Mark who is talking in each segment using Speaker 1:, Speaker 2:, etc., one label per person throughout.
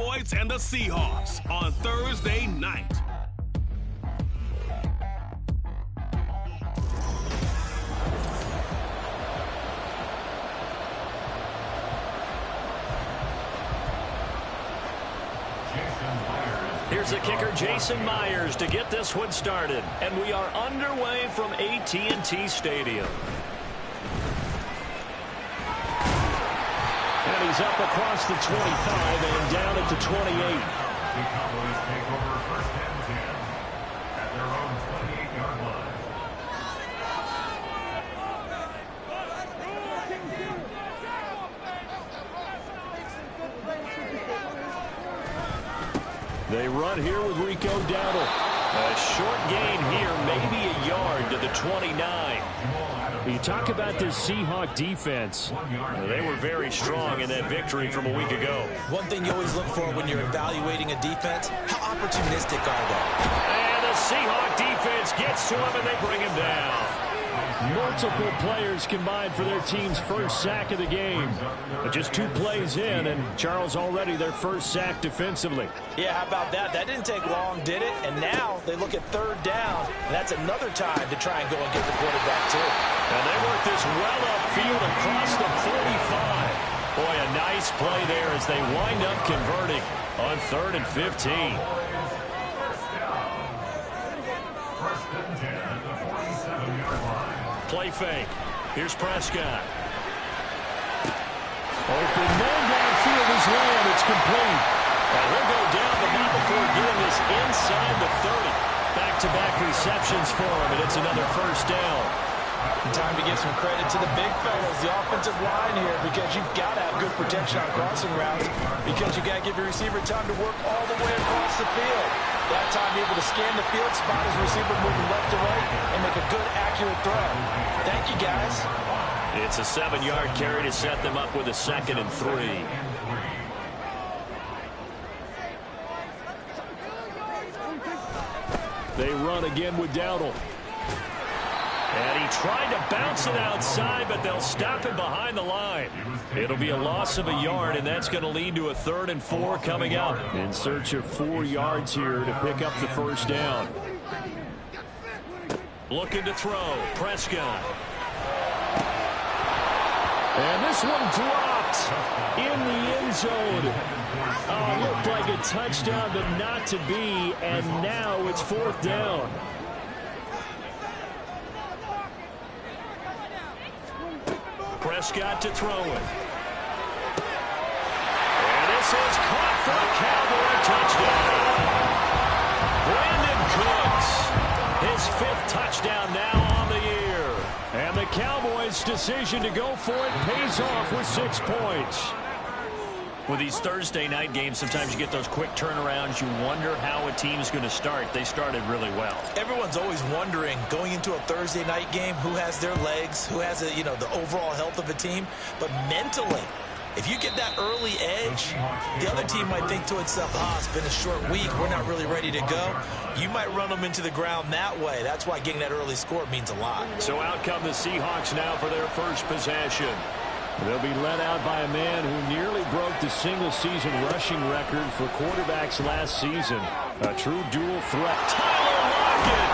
Speaker 1: Cowboys and the Seahawks on Thursday night.
Speaker 2: Here's the kicker, Jason Myers, to get this one started. And we are underway from AT&T Stadium. And he's up across the 25 and down at the 28.
Speaker 3: The Cowboys take over first and 10 at their own 28-yard line.
Speaker 2: They run here with Rico Dowdle. A short gain here, maybe a yard to the 29. You talk about this Seahawk defense. They were very strong in that victory from a week ago.
Speaker 4: One thing you always look for when you're evaluating a defense, how opportunistic are they?
Speaker 2: And the Seahawk defense gets to him and they bring him down. Multiple players combined for their team's first sack of the game. But just 2 plays in, and Charles already their first sack defensively.
Speaker 4: Yeah, how about that? That didn't take long, did it? And now they look at 3rd down, and that's another time to try and go and get the quarterback, too.
Speaker 2: And they work this well upfield across the 45. Boy, a nice play there as they wind up converting on 3rd and 15. Play fake. Here's Prescott. Open man downfield is Lamb. It's complete. And he'll go down, but not before getting this inside the 30. Back-to-back receptions for him, and it's another first down.
Speaker 4: Time to give some credit to the big fellas, the offensive line here, because you've got to have good protection on crossing routes, because you've got to give your receiver time to work all the way across the field. That time able to scan the field, spot his receiver moving left to right, and make a good, accurate throw. Thank you, guys.
Speaker 2: It's a 7-yard carry to set them up with a 2nd and 3. They run again with Dowdle. And he tried to bounce it outside, but they'll stop him behind the line. It'll be a loss of a yard, and that's going to lead to a 3rd and 4 coming up. In search of 4 yards here to pick up the first down. Looking to throw. Prescott. And this one dropped in the end zone. Oh, looked like a touchdown, but not to be, and now it's 4th down. Prescott to throw it. And this is caught for a Cowboy touchdown. Brandon Cooks, his 5th touchdown now on the year. And the Cowboys' decision to go for it pays off with 6 points. With these Thursday night games, sometimes you get those quick turnarounds. You wonder how a team's going to start. They started really well.
Speaker 4: Everyone's always wondering, going into a Thursday night game, who has their legs, who has the overall health of a team. But mentally, if you get that early edge, the other team might think to itself, it's been a short week, we're not really ready to go. You might run them into the ground that way. That's why getting that early score means a lot.
Speaker 2: So out come the Seahawks now for their first possession. They'll be led out by a man who nearly broke the single-season rushing record for quarterbacks last season. A true dual threat. Tyler Lockett!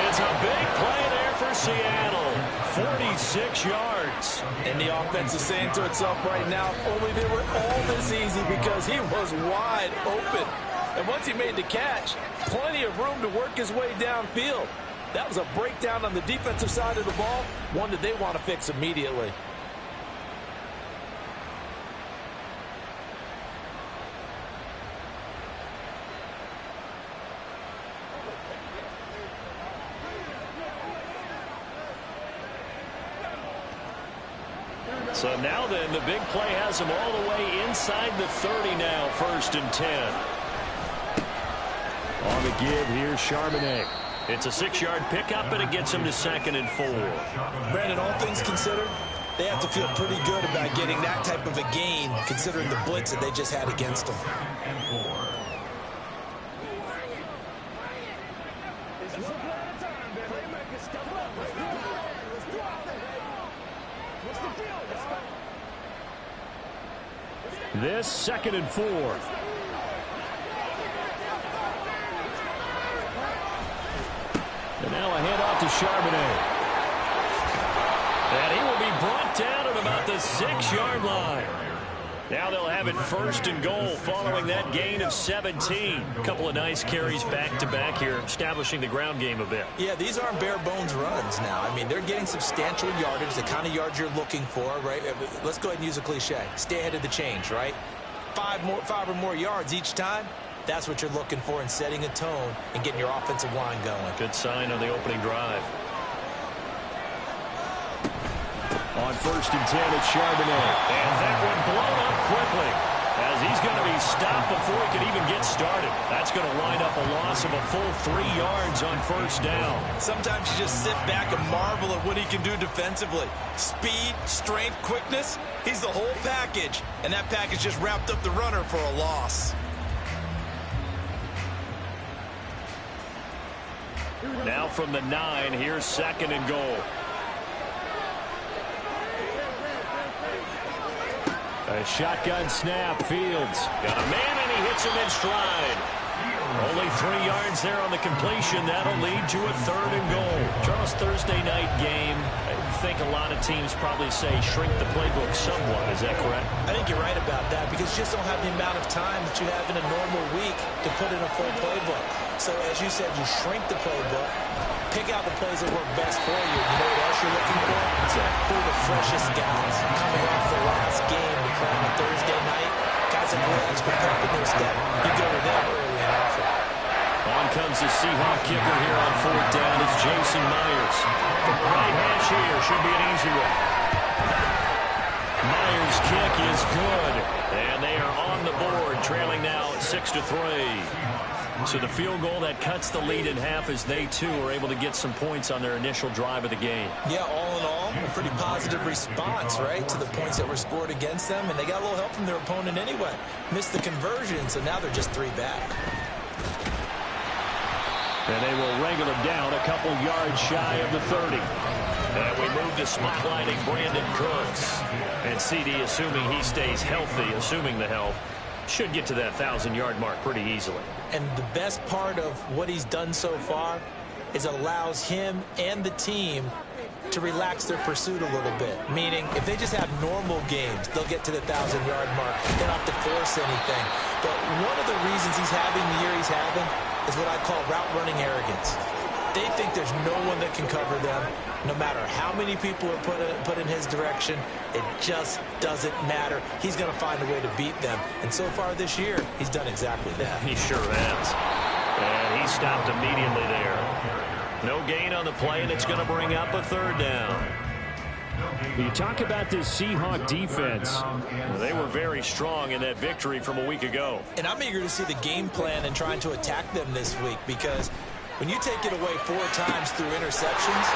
Speaker 2: It's a big play there for Seattle. 46 yards.
Speaker 4: And the offense is saying to itself right now, if only they were all this easy, because he was wide open. And once he made the catch, plenty of room to work his way downfield. That was a breakdown on the defensive side of the ball, one that they want to fix immediately.
Speaker 2: So now then, the big play has him all the way inside the 30 now, 1st and 10. On the give, here's Charbonnet. It's a 6-yard pickup, and it gets him to 2nd and 4.
Speaker 4: Brandon, all things considered, they have to feel pretty good about getting that type of a gain, considering the blitz that they just had against them.
Speaker 2: This 2nd and 4. And now a handoff to Charbonnet. And he will be brought down at about the 6-yard line. Now they'll have it 1st and goal following that gain of 17. A couple of nice carries back-to-back here, establishing the ground game a bit.
Speaker 4: Yeah, these aren't bare-bones runs now. I mean, they're getting substantial yardage, the kind of yards you're looking for, right? Let's go ahead and use a cliche. Stay ahead of the change, right? 5 or more yards each time. That's what you're looking for in setting a tone and getting your offensive line going.
Speaker 2: Good sign on the opening drive. On 1st and 10, it's Charbonnet. And that one blown up quickly as he's going to be stopped before he can even get started. That's going to wind up a loss of a full 3 yards on 1st down.
Speaker 4: Sometimes you just sit back and marvel at what he can do defensively. Speed, strength, quickness. He's the whole package. And that package just wrapped up the runner for a loss.
Speaker 2: Now from the 9, here's 2nd and goal. A shotgun snap, Fields. Got a man, and he hits him in stride. Only 3 yards there on the completion. That'll lead to a 3rd and goal. Charles, Thursday night game. I think a lot of teams probably say shrink the playbook somewhat. Is that correct?
Speaker 4: I think you're right about that because you just don't have the amount of time that you have in a normal week to put in a full playbook. So as you said, you shrink the playbook, pick out the plays that work best for you. You know what else you're looking for? Who are the freshest guys coming off the last game to play on a Thursday night? Guys that are extra pep in their step. You go to them early and often.
Speaker 2: On comes the Seahawk kicker here on 4th down. It's Jason Myers. From the right hash here should be an easy one. Myers' kick is good. And they are on the board, trailing now 6-3. So the field goal that cuts the lead in half as they, too, are able to get some points on their initial drive of the game.
Speaker 4: Yeah, all in all, a pretty positive response, right, to the points that were scored against them. And they got a little help from their opponent anyway. Missed the conversion, so now they're just 3 back.
Speaker 2: And they will wrangle him down a couple yards shy of the 30. And we move to spotlighting Brandon Cooks. And CD, assuming he stays healthy, assuming the health, should get to that 1,000-yard mark pretty easily.
Speaker 4: And the best part of what he's done so far is it allows him and the team to relax their pursuit a little bit. Meaning, if they just have normal games, they'll get to the 1,000-yard mark. They don't have to force anything. But one of the reasons he's having the year he's having is what I call route running arrogance. They think there's no one that can cover them. No matter how many people are put in his direction, it just doesn't matter. He's going to find a way to beat them. And so far this year, he's done exactly that.
Speaker 2: He sure has. And he stopped immediately there. No gain on the play, and it's going to bring up a 3rd down. You talk about this Seahawk defense. They were very strong in that victory from a week ago.
Speaker 4: And I'm eager to see the game plan and trying to attack them this week because when you take it away 4 times through interceptions,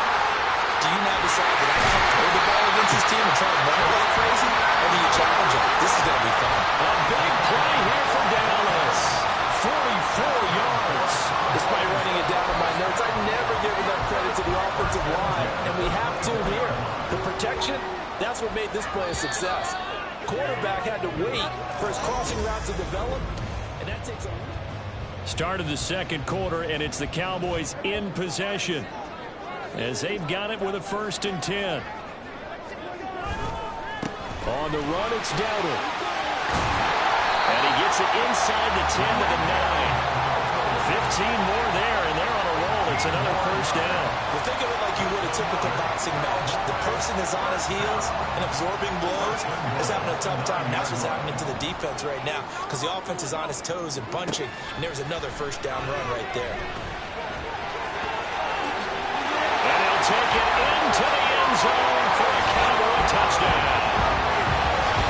Speaker 4: do you now decide that I can't throw the ball against this team and try and run it like crazy? Or do you challenge it? This is going to be fun.
Speaker 2: A big play here for Dallas. 44 yards.
Speaker 5: Despite writing it down in my notes, I never give enough credit to the offensive line, and we have to here. The protection, that's what made this play a success. Quarterback had to wait for his crossing route to develop, and that takes a...
Speaker 2: Start of the 2nd quarter, and it's the Cowboys in possession as they've got it with a 1st and 10. On the run, it's Dowdle. And he gets it inside the 10 to the 9. 15 more there, and they're on a roll. It's another 1st down.
Speaker 4: Well, think of it like you would a typical boxing match. The person is on his heels and absorbing blows is having a tough time. That's what's happening to the defense right now because the offense is on his toes and punching, and there's another 1st down run right there.
Speaker 2: And he'll take it into the end zone for a Cowboy touchdown.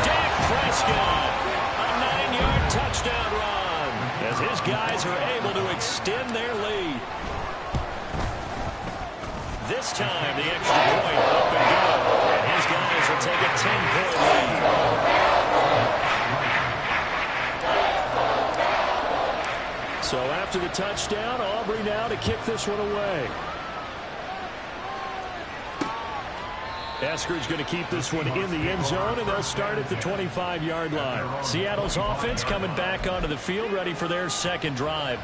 Speaker 2: Dak Prescott, a 9-yard touchdown run as his guys are able to extend their lead. This time, the extra point up and go. And his guys will take a 10-point lead. So after the touchdown, Aubrey now to kick this one away. Eskridge going to keep this one in the end zone, and they'll start at the 25-yard line. Seattle's offense coming back onto the field, ready for their second drive.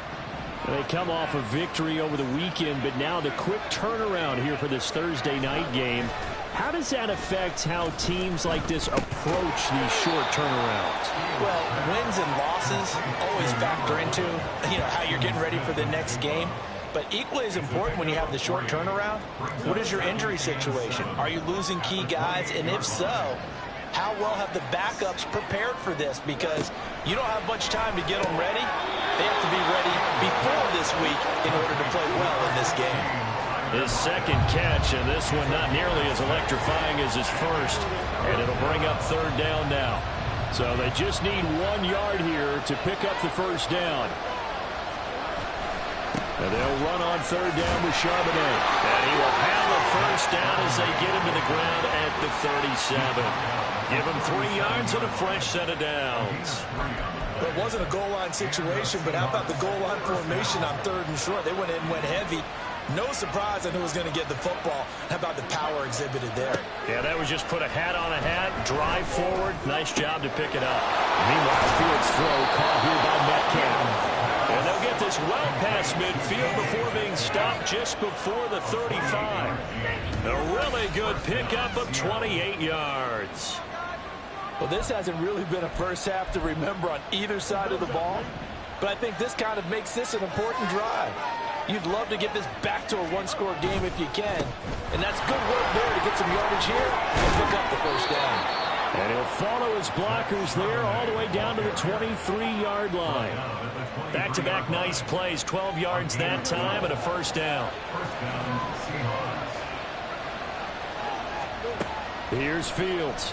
Speaker 2: They come off a victory over the weekend, but now the quick turnaround here for this Thursday night game. How does that affect how teams like this approach these short turnarounds?
Speaker 4: Well, wins and losses always factor into, how you're getting ready for the next game. But equally as important when you have the short turnaround, what is your injury situation? Are you losing key guys? And if so, how well have the backups prepared for this? Because you don't have much time to get them ready. They have to be ready before this week in order to play well in this game.
Speaker 2: His second catch, and this one not nearly as electrifying as his first. And it'll bring up third down now. So they just need 1 yard here to pick up the first down. And they'll run on third down with Charbonnet. And he will have the first down as they get him to the ground at the 37. Give him 3 yards and a fresh set of downs.
Speaker 4: It wasn't a goal line situation, but how about the goal line formation on third and short? They went in, went heavy. No surprise on who was going to get the football. How about the power exhibited there?
Speaker 2: Yeah, that was just put a hat on a hat, drive forward. Nice job to pick it up. Meanwhile, Fields' throw caught here by Metcalf. And they'll get this well past midfield before being stopped just before the 35. A really good pickup of 28 yards.
Speaker 5: Well, this hasn't really been a first half to remember on either side of the ball, but I think this kind of makes this an important drive. You'd love to get this back to a one-score game if you can, and that's good work there to get some yardage here and pick up the first down.
Speaker 2: And he'll follow his blockers there all the way down to the 23-yard line. Back-to-back nice plays, 12 yards that time and a first down. Here's Fields.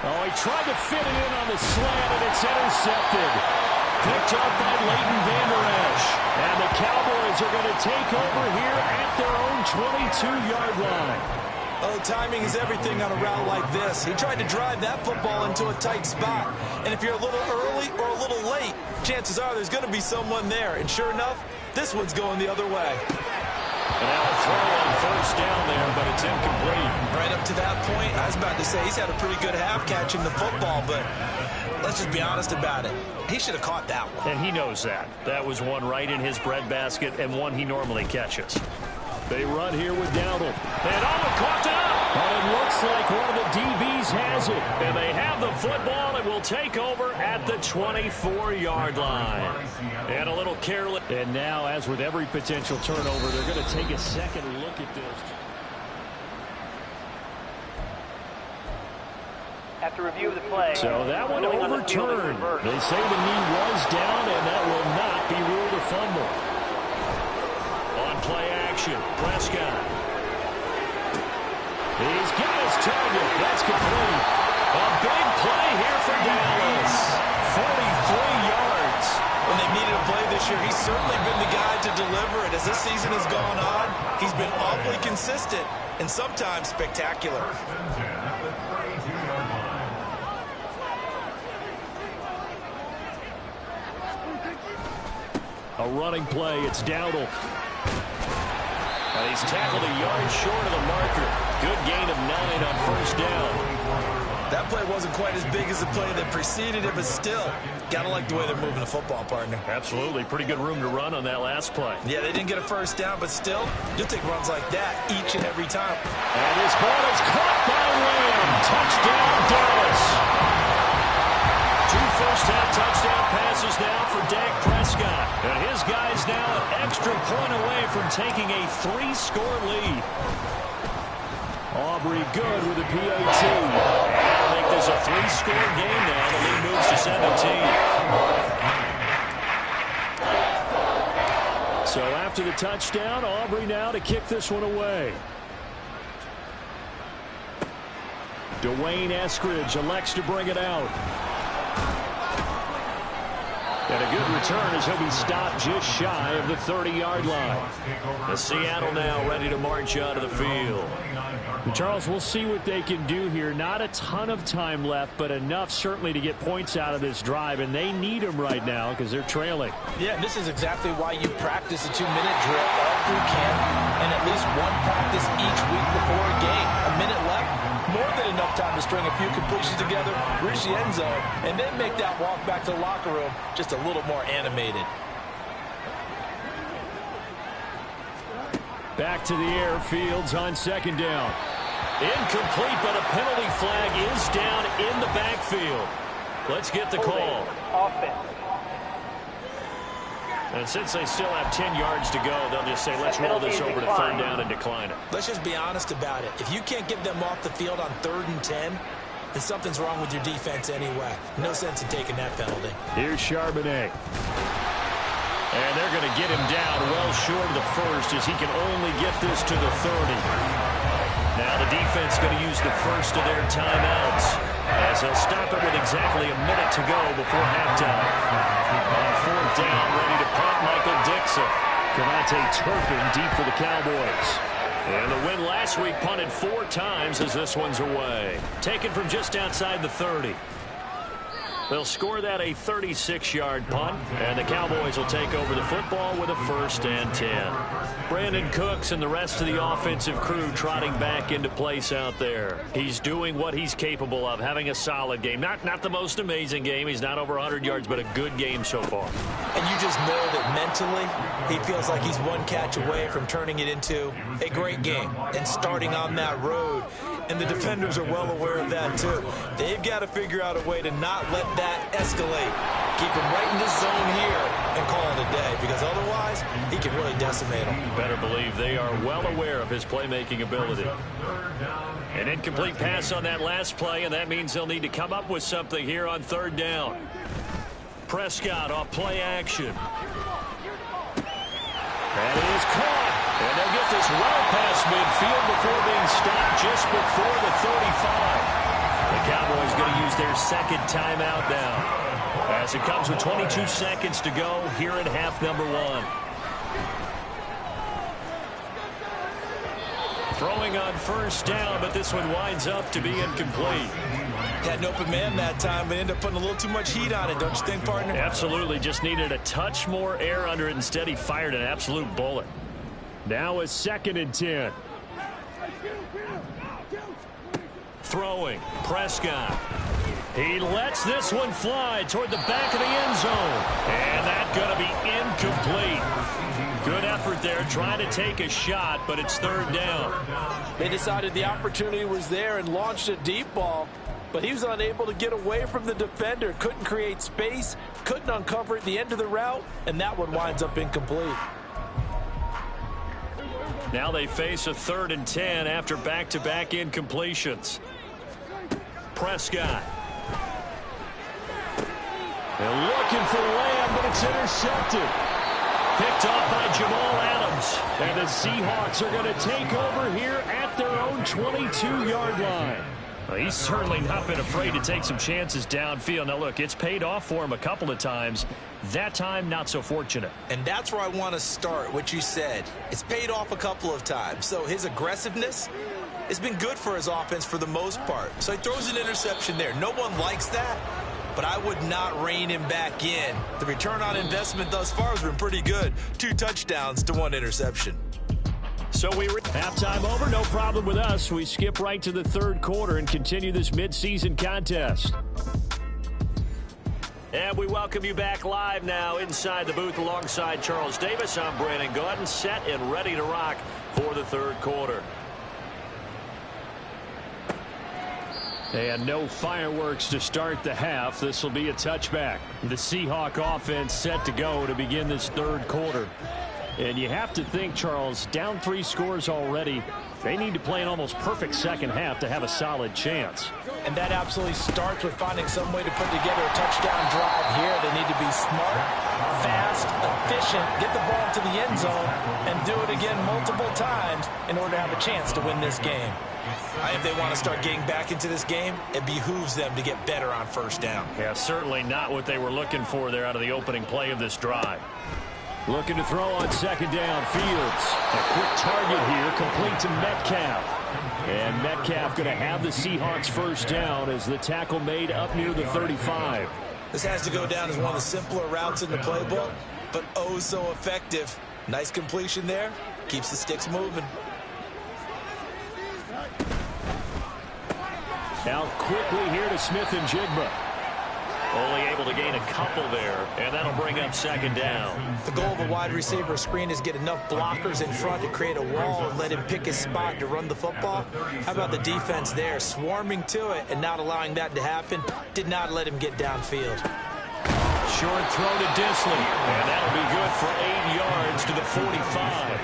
Speaker 2: Oh, he tried to fit it in on the slant, and it's intercepted. Picked up by Leighton Vander Esch. And the Cowboys are going to take over here at their own 22-yard line.
Speaker 4: Oh, timing is everything on a route like this. He tried to drive that football into a tight spot. And if you're a little early or a little late, chances are there's going to be someone there. And sure enough, this one's going the other way.
Speaker 2: And now a throw on first down there, but it's incomplete.
Speaker 4: Right up to that point, I was about to say he's had a pretty good half catching the football, but let's just be honest about it. He should have caught that one.
Speaker 2: And he knows that. That was one right in his breadbasket and one he normally catches. They run here with Dowdle. And caught up. But it looks like one of the DBs has it. And they have the football and will take over at the 24-yard line. And a little careless. And now, as with every potential turnover, they're going to take a second look at this.
Speaker 6: After review of the play.
Speaker 2: So that one overturned. They say the knee was down, and that will not be ruled a fumble. On play action, Prescott. He's got his target. That's complete. A big play here for Dallas. 43 yards.
Speaker 4: When they needed a play this year, he's certainly been the guy to deliver it. As this season has gone on, he's been awfully consistent and sometimes spectacular.
Speaker 2: A running play. It's Dowdle. And he's tackled a yard short of the marker. Good gain of 9 on first down.
Speaker 4: That play wasn't quite as big as the play that preceded it, but still, gotta like the way they're moving the football, partner.
Speaker 2: Absolutely. Pretty good room to run on that last play.
Speaker 4: Yeah, they didn't get a first down, but still, you'll take runs like that each and every time.
Speaker 2: And this ball is caught by Lamb. Touchdown, Dallas. 2 first-half touchdown passes now for Dak Prescott. And his guys now an extra point away from taking a 3-score lead. Aubrey good with a PAT. That'll make this a 3-score game now. The lead moves to 17. So after the touchdown, Aubrey now to kick this one away. Dwayne Eskridge elects to bring it out. And a good return as he'll be stopped just shy of the 30-yard line. The Seattle now ready to march out of the field. Charles, we'll see what they can do here. Not a ton of time left, but enough certainly to get points out of this drive, and they need them right now because they're trailing.
Speaker 5: Yeah, this is exactly why you practice a 2-minute drill all through camp and at least one practice each week before a game. A minute left, more than enough time to string a few completions together, reach the end zone, and then make that walk back to the locker room just a little more animated.
Speaker 2: Back to the air, Fields on second down. Incomplete, but a penalty flag is down in the backfield. Let's get the call.
Speaker 6: Offense.
Speaker 2: And since they still have 10 yards to go, they'll just say, let's roll this over to third down and decline it.
Speaker 4: Let's just be honest about it. If you can't get them off the field on 3rd and 10, then something's wrong with your defense anyway. No sense in taking that penalty.
Speaker 2: Here's Charbonnet. And they're going to get him down well short of the first as he can only get this to the 30. Now the defense going to use the first of their timeouts as they'll stop it with exactly a minute to go before halftime. On 4th down, ready to punt, Michael Dixon. Cavante Turpin deep for the Cowboys. And the win last week punted 4 times as this one's away. Taken from just outside the 30. They'll score that a 36-yard punt, and the Cowboys will take over the football with a 1st and 10. Brandon Cooks and the rest of the offensive crew trotting back into place out there. He's doing what he's capable of, having a solid game. Not the most amazing game. He's not over 100 yards, but a good game so far.
Speaker 4: And you just know that mentally, he feels like he's one catch away from turning it into a great game and starting on that road. And the defenders are well aware of that, too. They've got to figure out a way to not let that escalate. Keep him right in this zone here and call it a day, because otherwise, he can really decimate them.
Speaker 2: Better believe they are well aware of his playmaking ability. An incomplete pass on that last play, and that means they'll need to come up with something here on 3rd down. Prescott off play action. And it is caught. And they'll get this well past midfield before being stopped just before the 35. The Cowboys going to use their 2nd timeout now, as it comes with 22 seconds to go here in half number 1. Throwing on 1st down, but this one winds up to be incomplete.
Speaker 4: Had an open man that time, but ended up putting a little too much heat on it, don't you think, partner?
Speaker 2: Absolutely. Just needed a touch more air under it. Instead, he fired an absolute bullet. Now a 2nd and 10. Throwing. Prescott. He lets this one fly toward the back of the end zone. And that's going to be incomplete. Good effort there, trying to take a shot, but it's 3rd down.
Speaker 5: They decided the opportunity was there and launched a deep ball, but he was unable to get away from the defender. Couldn't create space, couldn't uncover at the end of the route, and that one winds up incomplete.
Speaker 2: Now they face a 3rd and 10 after back-to-back incompletions. Prescott. They're looking for Lamb, but it's intercepted. Picked off by Jamal Adams. And the Seahawks are going to take over here at their own 22-yard line. Well, he's certainly not been afraid to take some chances downfield. Now, look, it's paid off for him a couple of times. That time, not so fortunate.
Speaker 4: And that's where I want to start, what you said. It's paid off a couple of times. So his aggressiveness has been good for his offense for the most part. So he throws an interception there. No one likes that, but I would not rein him back in. The return on investment thus far has been pretty good. 2 touchdowns to 1 interception.
Speaker 2: So we halftime over, no problem with us. We skip right to the 3rd quarter and continue this midseason contest. And we welcome you back live now inside the booth alongside Charles Davis. I'm Brandon Gaudin, set and ready to rock for the 3rd quarter. And no fireworks to start the half. This will be a touchback. The Seahawk offense set to go to begin this 3rd quarter. And you have to think, Charles, down 3 scores already. They need to play an almost perfect second half to have a solid chance.
Speaker 5: And that absolutely starts with finding some way to put together a touchdown drive here. They need to be smart, fast, efficient, get the ball to the end zone, and do it again multiple times in order to have a chance to win this game.
Speaker 4: If they want to start getting back into this game, it behooves them to get better on 1st down.
Speaker 2: Yeah, certainly not what they were looking for there out of the opening play of this drive. Looking to throw on 2nd down, Fields. A quick target here, complete to Metcalf. And Metcalf going to have the Seahawks first down as the tackle made up near the 35.
Speaker 4: This has to go down as one of the simpler routes in the playbook, but oh so effective. Nice completion there. Keeps the sticks moving.
Speaker 2: Now quickly here to Smith and Jigba.
Speaker 7: Only able to gain a couple there, and that'll bring up second down.
Speaker 4: The goal of a wide receiver screen is get enough blockers in front to create a wall and let him pick his spot to run the football. How about the defense there, swarming to it and not allowing that to happen? Did not let him get downfield.
Speaker 7: Short throw to Disley, and that'll be good for 8 yards to the 45.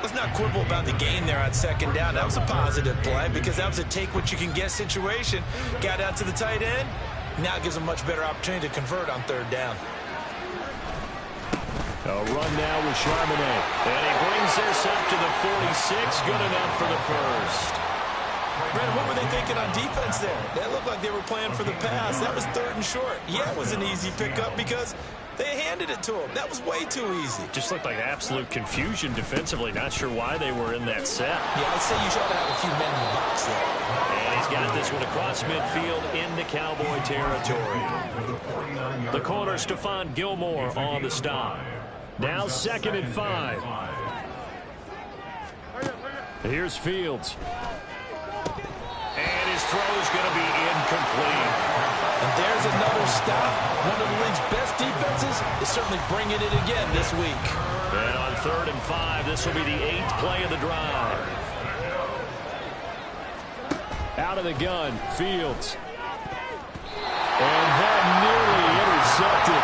Speaker 4: Let's not quibble about the gain there on second down. That was a positive play because that was a take-what-you-can-get situation. Got out to the tight end. Now it gives a much better opportunity to convert on third down.
Speaker 2: A run now with Charbonnet.
Speaker 7: And he brings this up to the 46. Good enough for the first.
Speaker 4: Brandon, what were they thinking on defense there? That looked like they were playing for the pass. That was third and short. Yeah, it was an easy pickup because they handed it to him. That was way too easy.
Speaker 7: Just looked like absolute confusion defensively. Not sure why they were in that set.
Speaker 4: Yeah, I'd say you should have a few men in the box there.
Speaker 7: And he's got this one across midfield into Cowboy territory. The corner, Stephon Gilmore on the stop.
Speaker 2: Now 2nd and 5. Here's Fields.
Speaker 7: And his throw is going to be incomplete.
Speaker 4: And there's another stop. One of the league's best defenses is certainly bringing it again this week.
Speaker 7: And on 3rd and 5, this will be the 8th play of the drive.
Speaker 2: Out of the gun, Fields. And that nearly intercepted.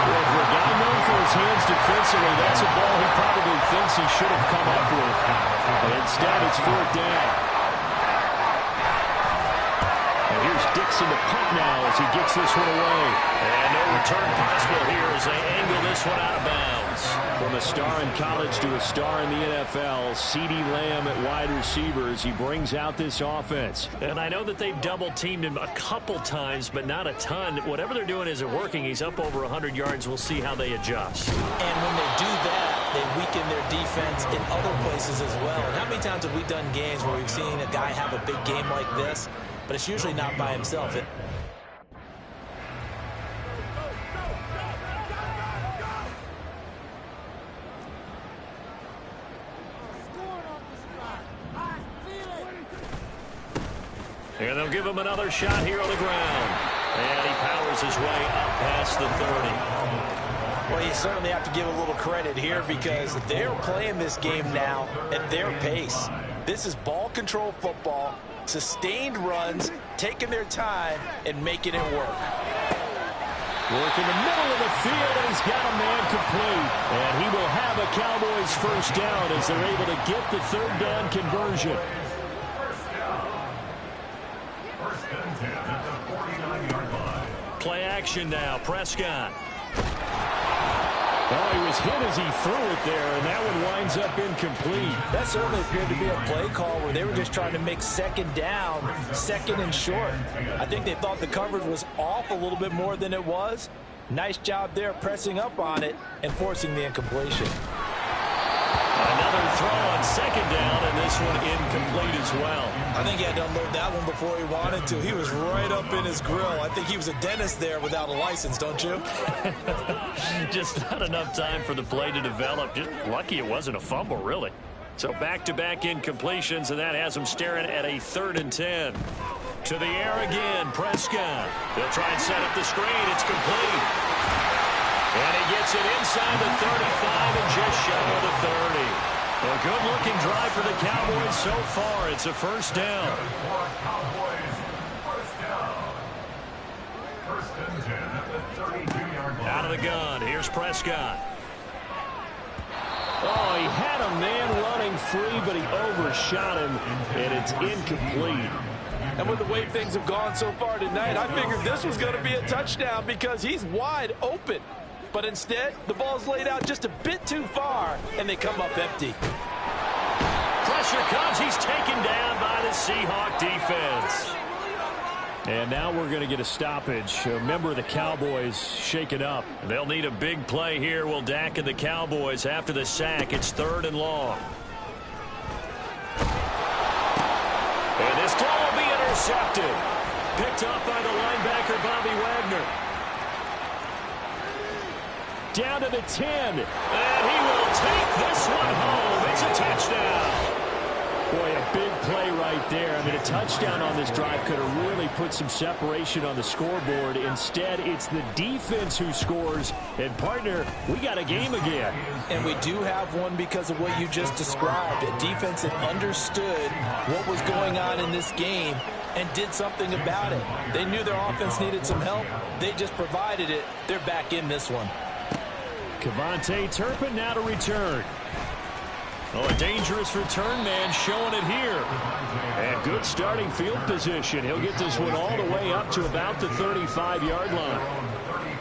Speaker 2: Well, for a guy known for his hands defensively, that's a ball he probably thinks he should have come up with. And instead, it's 4th down. And here's Dixon to punt now as he gets this one away.
Speaker 7: And no return possible here as they angle this one out of bounds.
Speaker 2: From a star in college to a star in the NFL, CeeDee Lamb at wide receiver as he brings out this offense.
Speaker 7: And I know that they've double-teamed him a couple times, but not a ton. Whatever they're doing isn't working. He's up over 100 yards. We'll see how they adjust.
Speaker 4: And when they do that, they weaken their defense in other places as well. And how many times have we done games where we've seen a guy have a big game like this, but it's usually not by himself.
Speaker 7: And they'll give him another shot here on the ground. And he powers his way up past the 30.
Speaker 4: Well, you certainly have to give a little credit here because they're playing this game now at their pace. This is ball control football, sustained runs, taking their time, and making it work.
Speaker 2: Work in the middle of the field, and he's got a man complete. And he will have a Cowboys first down as they're able to get the 3rd down conversion.
Speaker 7: Play action now. Prescott.
Speaker 2: Oh, he was hit as he threw it there, and that one winds up incomplete.
Speaker 4: That certainly appeared to be a play call where they were just trying to make second down, 2nd and short. I think they thought the coverage was off a little bit more than it was. Nice job there pressing up on it and forcing the incompletion.
Speaker 7: Another throw on 2nd down, and this one incomplete as well.
Speaker 4: I think he had to unload that one before he wanted to. He was right up in his grill. I think he was a dentist there without a license, don't you?
Speaker 7: Just not enough time for the play to develop. Just lucky it wasn't a fumble, really. So back-to-back incompletions, and that has him staring at a 3rd and 10. To the air again, Prescott. They'll try and set up the screen. It's complete. And he gets it inside the 35 and just shy of the 30. A good-looking drive for the Cowboys so far. It's a first down. Out of the gun. Here's Prescott.
Speaker 2: Oh, he had a man running free, but he overshot him, and it's incomplete.
Speaker 5: And with the way things have gone so far tonight, I figured this was going to be a touchdown because he's wide open. But instead, the ball's laid out just a bit too far, and they come up empty.
Speaker 7: Pressure comes. He's taken down by the Seahawk defense.
Speaker 2: And now we're going to get a stoppage. A member of the Cowboys shaken up.
Speaker 7: They'll need a big play here. Will Dak and the Cowboys after the sack. It's 3rd and long. intercepted. Picked up by the linebacker, Bobby Wagner. Down to the 10. And he will take this one home. It's a touchdown. Boy, a big play right there. I mean, a touchdown on this drive could have really put some separation on the scoreboard. Instead, it's the defense who scores. And, partner, we got a game again.
Speaker 5: And we do have one because of what you just described. A defense that understood what was going on in this game and did something about it. They knew their offense needed some help. They just provided it. They're back in this one.
Speaker 7: KaVontae Turpin now to return. Oh, a dangerous return man showing it here. And good starting field position. He'll get this one all the way up to about the 35-yard line.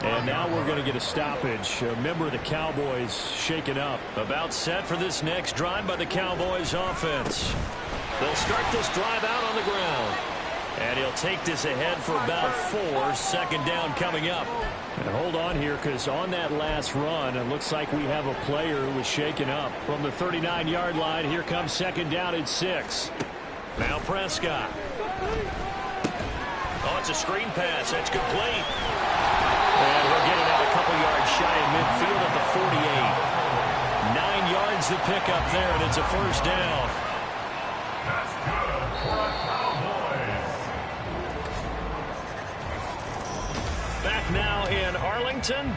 Speaker 7: And now we're going to get a stoppage. A member of the Cowboys shaken up. About set for this next drive by the Cowboys offense. They'll start this drive out on the ground. And he'll take this ahead for about 4. Second down coming up. And hold on here, because on that last run, it looks like we have a player who was shaken up. From the 39-yard line, here comes second down at 6. Now Prescott. Oh, it's a screen pass. That's complete. And we're getting out a couple yards shy of midfield at the 48. 9 yards to pick up there, and it's a first down.
Speaker 3: That's good for the Cowboys.
Speaker 7: Back now in Arlington.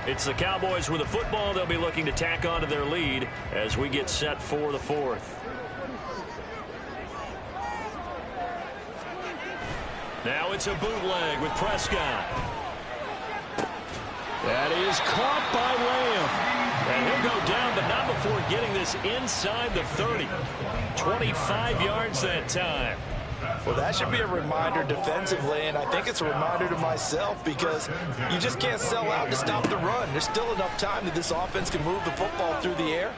Speaker 7: It's the Cowboys with the football. They'll be looking to tack on to their lead as we get set for the 4th. Now it's a bootleg with Prescott. That is caught by Lamb. And he'll go down, but not before getting this inside the 30. 25 yards that time.
Speaker 5: Well, that should be a reminder defensively, and I think it's a reminder to myself, because you just can't sell out to stop the run. There's still enough time that this offense can move the football through the air,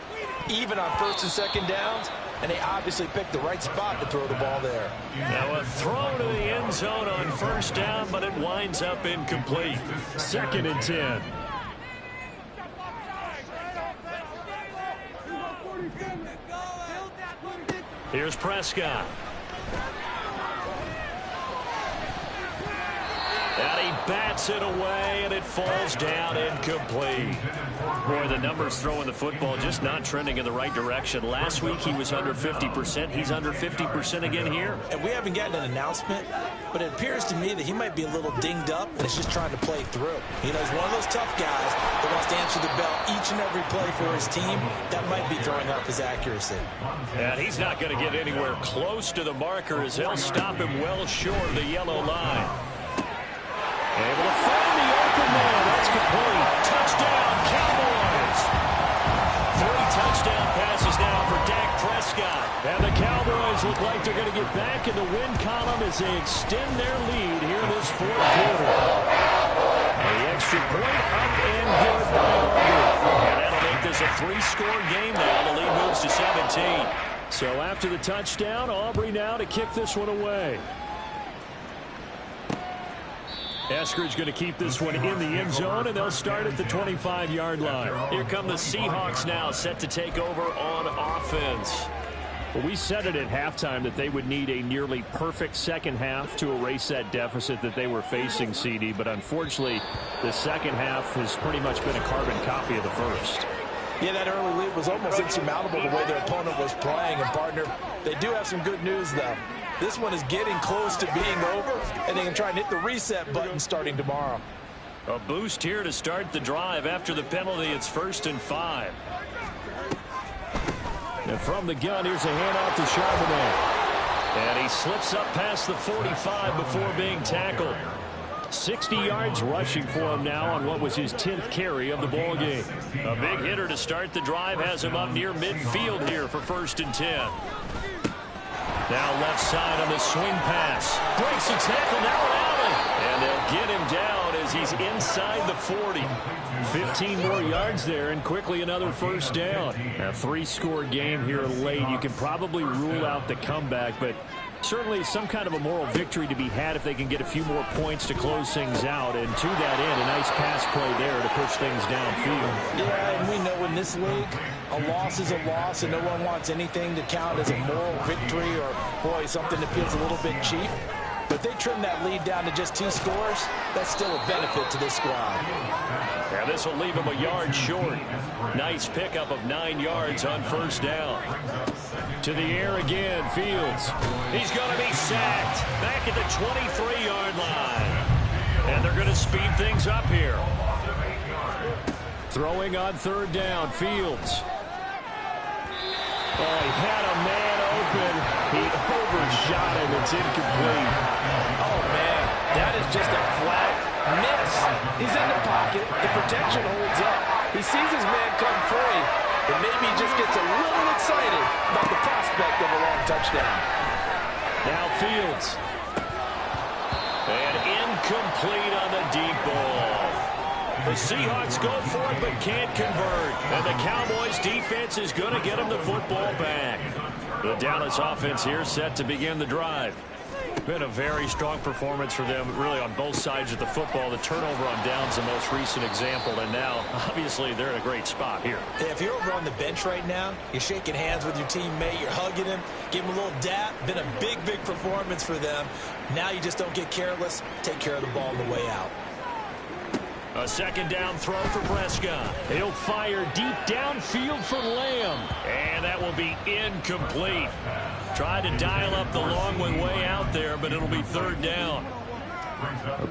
Speaker 5: even on first and second downs, and they obviously picked the right spot to throw the ball there.
Speaker 7: Now a throw to the end zone on first down, but it winds up incomplete. Second and 10. Here's Prescott. And he bats it away, and it falls down incomplete. Boy, the numbers throwing the football just not trending in the right direction. Last week he was under 50%. He's under 50% again here.
Speaker 5: And we haven't gotten an announcement, but it appears to me that he might be a little dinged up and is just trying to play through. You know, he's one of those tough guys that wants to answer the bell each and every play for his team. That might be throwing up his accuracy.
Speaker 7: And he's not going to get anywhere close to the marker as they'll stop him well short of the yellow line. Able to find the open man. That's complete. Touchdown, Cowboys. 3 touchdown passes now for Dak Prescott. And the Cowboys look like they're going to get back in the win column as they extend their lead here in this 4th quarter. The extra point up and good by Aubrey. And that'll make this a 3-score game now. The lead moves to 17. So after the touchdown, Aubrey now to kick this one away. Eskridge going to keep this one in the end zone, and they'll start at the 25-yard line. Here come the Seahawks now, set to take over on offense. Well, we said it at halftime that they would need a nearly perfect second half to erase that deficit that they were facing, CD, but unfortunately, the second half has pretty much been a carbon copy of the first.
Speaker 5: Yeah, that early lead was almost insurmountable the way their opponent was playing, and partner, they do have some good news, though. This one is getting close to being over, and they can try and hit the reset button starting tomorrow.
Speaker 7: A boost here to start the drive after the penalty. It's 1st and 5. And from the gun, here's a handoff to Charbonnet. And he slips up past the 45 before being tackled. 60 yards rushing for him now on what was his 10th carry of the ball game. A big hitter to start the drive has him up near midfield here for 1st and 10. Now left side on the swing pass. Breaks the tackle, now an alley. And they'll get him down as he's inside the 40. 15 more yards there, and quickly another first down. A 3-score game here late. You can probably rule out the comeback, but
Speaker 2: Certainly some kind of a moral victory to be had if they can get a few more points to close things out. And to that end, a nice pass play there to push things downfield.
Speaker 5: Yeah, and we know in this league, a loss is a loss, and no one wants anything to count as a moral victory or, boy, something that feels a little bit cheap. But if they trim that lead down to just 2 scores, that's still a benefit to this squad.
Speaker 7: Yeah, this will leave him a yard short. Nice pickup of 9 yards on first down.
Speaker 2: To the air again, Fields.
Speaker 7: He's going to be sacked back at the 23-yard line. And they're going to speed things up here.
Speaker 2: Throwing on third down, Fields. Oh, he had a man open. He overshot him. It's incomplete.
Speaker 5: Oh, man, that is just a flat miss. He's in the pocket. The protection holds up. He sees his man come free, and maybe he just gets a little excited about the prospect of a long touchdown.
Speaker 2: Now Fields.
Speaker 7: And incomplete on the deep ball. The Seahawks go for it but can't convert. And the Cowboys defense is going to get them the football back. The Dallas offense here set to begin the drive. Been a very strong performance for them, really, on both sides of the football. The turnover on downs the most recent example, and now, obviously, they're in a great spot here.
Speaker 4: Yeah, if you're over on the bench right now, you're shaking hands with your teammate, you're hugging him, give him a little dap. Been a big, big performance for them. Now you just don't get careless. Take care of the ball on the way out.
Speaker 7: A second down throw for Prescott.
Speaker 2: He'll fire deep downfield for Lamb.
Speaker 7: And that will be incomplete. Tried to dial up the long one way out there, but it'll be third down.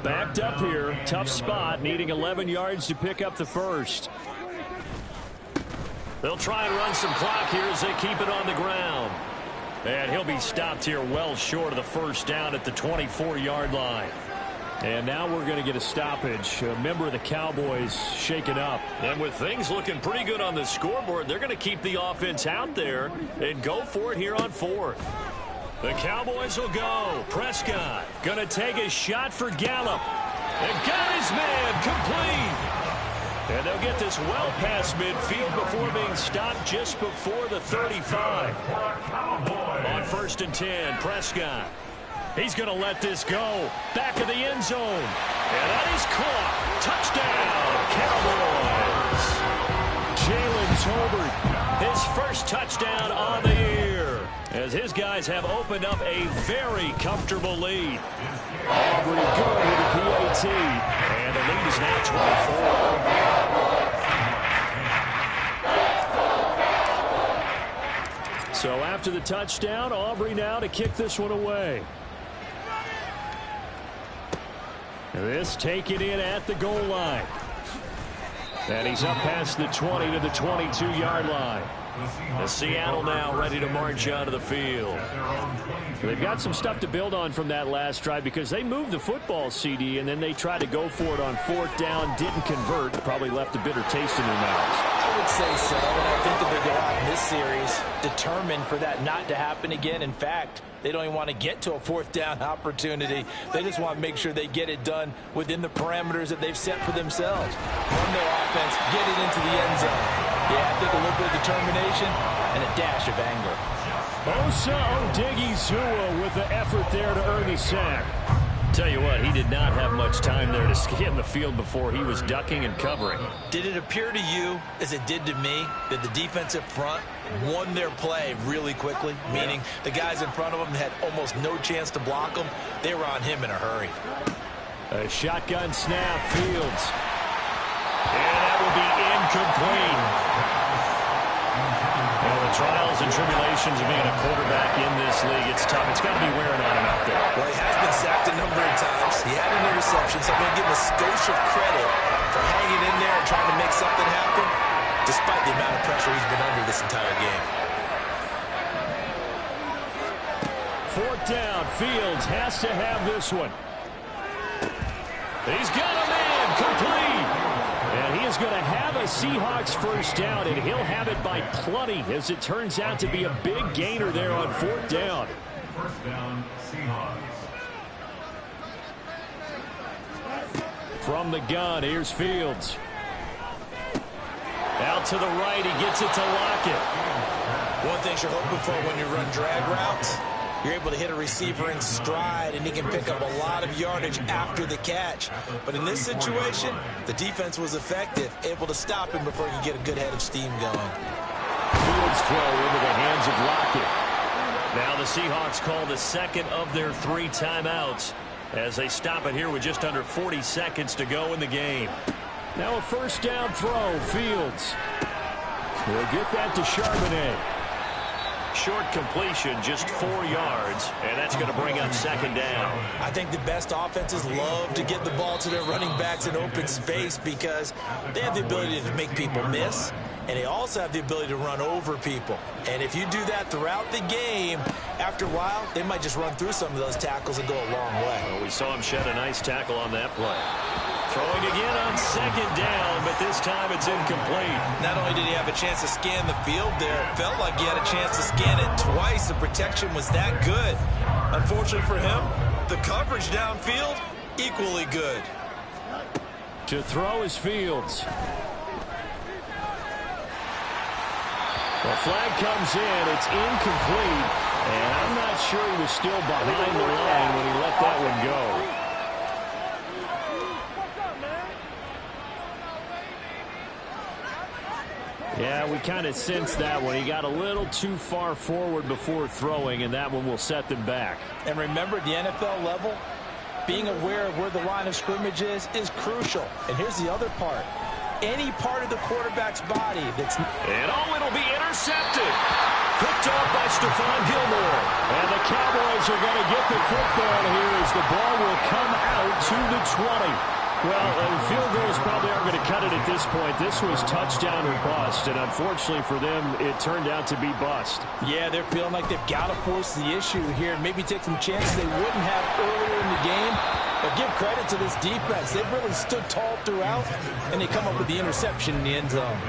Speaker 2: Backed up here. Tough spot, needing 11 yards to pick up the first.
Speaker 7: They'll try and run some clock here as they keep it on the ground. And he'll be stopped here well short of the first down at the 24-yard line.
Speaker 2: And now we're going to get a stoppage. A member of the Cowboys shaken up.
Speaker 7: And with things looking pretty good on the scoreboard, they're going to keep the offense out there and go for it here on fourth. The Cowboys will go. Prescott going to take a shot for Gallup. And got his man complete. And they'll get this well past midfield before being stopped just before the 35. On 1st and 10, Prescott. He's going to let this go. Back of the end zone. And that is caught. Touchdown, Cowboys. Jalen Tolbert, his first touchdown on the year, as his guys have opened up a very comfortable lead.
Speaker 2: Aubrey good with the PAT.
Speaker 7: And the lead is now 24.
Speaker 2: So after the touchdown, Aubrey now to kick this one away. This taken in at the goal line. And he's up past the 20 to the 22-yard line. The Seattle now ready to march out of the field. They've got some stuff to build on from that last drive because they moved the football, CD, and then they tried to go for it on 4th down, didn't convert, probably left a bitter taste in their mouths.
Speaker 5: I would say so, and I think that they go out in this series determined for that not to happen again. In fact, they don't even want to get to a 4th down opportunity. They just want to make sure they get it done within the parameters that they've set for themselves. Run their offense, get it into the end zone. Yeah, I think a little bit of determination and a dash of anger.
Speaker 2: Osa Odighizuwa with the effort there to earn the sack.
Speaker 7: Tell you what, he did not have much time there to scan the field before he was ducking and covering.
Speaker 4: Did it appear to you, as it did to me, that the defensive front won their play really quickly? Meaning the guys in front of them had almost no chance to block them. They were on him in a hurry.
Speaker 2: A shotgun snap, Fields.
Speaker 7: And that will be incomplete. Well, the trials and tribulations of being a quarterback in this league, it's tough. It's got to be wearing on him out there.
Speaker 4: Well, he has been sacked a number of times. He had an interception, so I'm going to give him a skosh of credit for hanging in there and trying to make something happen, despite the amount of pressure he's been under this entire game.
Speaker 2: 4th down, Fields has to have this one.
Speaker 7: He's got a man complete.
Speaker 2: And he is going to have a Seahawks first down, and he'll have it by plenty, as it turns out to be a big gainer there on 4th down.
Speaker 3: First down, Seahawks.
Speaker 2: From the gun, here's Fields. Out to the right, he gets it to Lockett.
Speaker 4: One thing you're hoping for when you run drag routes, You're able to hit a receiver in stride, and he can pick up a lot of yardage after the catch. But in this situation, the defense was effective, able to stop him before he could get a good head of steam going.
Speaker 2: Fields throw into the hands of Lockett.
Speaker 7: Now the Seahawks call the second of their 3 timeouts as they stop it here with just under 40 seconds to go in the game.
Speaker 2: Now a first down throw. Fields will get that to Charbonnet.
Speaker 7: Short completion, just 4 yards, and that's going to bring up second down.
Speaker 4: I think the best offenses love to get the ball to their running backs in open space because they have the ability to make people miss, and they also have the ability to run over people. And if you do that throughout the game, after a while, they might just run through some of those tackles and go a long way.
Speaker 7: Well, we saw him shed a nice tackle on that play. Throwing again on second down, but this time it's incomplete.
Speaker 4: Not only did he have a chance to scan the field there, it felt like he had a chance to scan it twice. The protection was that good. Unfortunately for him, the coverage downfield, equally good.
Speaker 2: To throw is Fields. The flag comes in. It's incomplete. And I'm not sure he was still behind the line when he let that one go. Yeah, we kind of sensed that one. He got a little too far forward before throwing, and that one will set them back.
Speaker 5: And remember, the NFL level, being aware of where the line of scrimmage is crucial. And here's the other part. Any part of the quarterback's body that's...
Speaker 7: And it'll be intercepted. Picked off by Stephon Gilmore.
Speaker 2: And the Cowboys are going to get the football here as the ball will come out to the 20. Well, field goals probably aren't going to cut it at this point. This was touchdown or bust, and unfortunately for them, it turned out to be bust.
Speaker 5: Yeah, they're feeling like they've got to force the issue here and maybe take some chances they wouldn't have earlier in the game. But give credit to this defense. They've really stood tall throughout, and they come up with the interception in the end zone.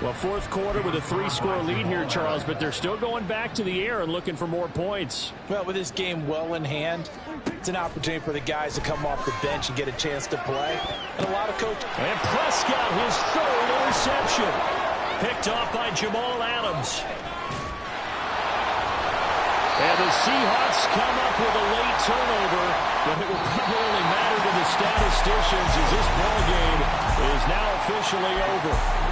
Speaker 2: Well, fourth quarter with a 3-score lead here, Charles, but they're still going back to the air and looking for more points.
Speaker 5: Well, with this game well in hand, it's an opportunity for the guys to come off the bench and get a chance to play. And a lot of coaches.
Speaker 2: And Prescott, his 3rd interception.
Speaker 7: Picked off by Jamal Adams.
Speaker 2: And the Seahawks come up with a late turnover, but it will probably only matter to the statisticians as this ball game is now officially over.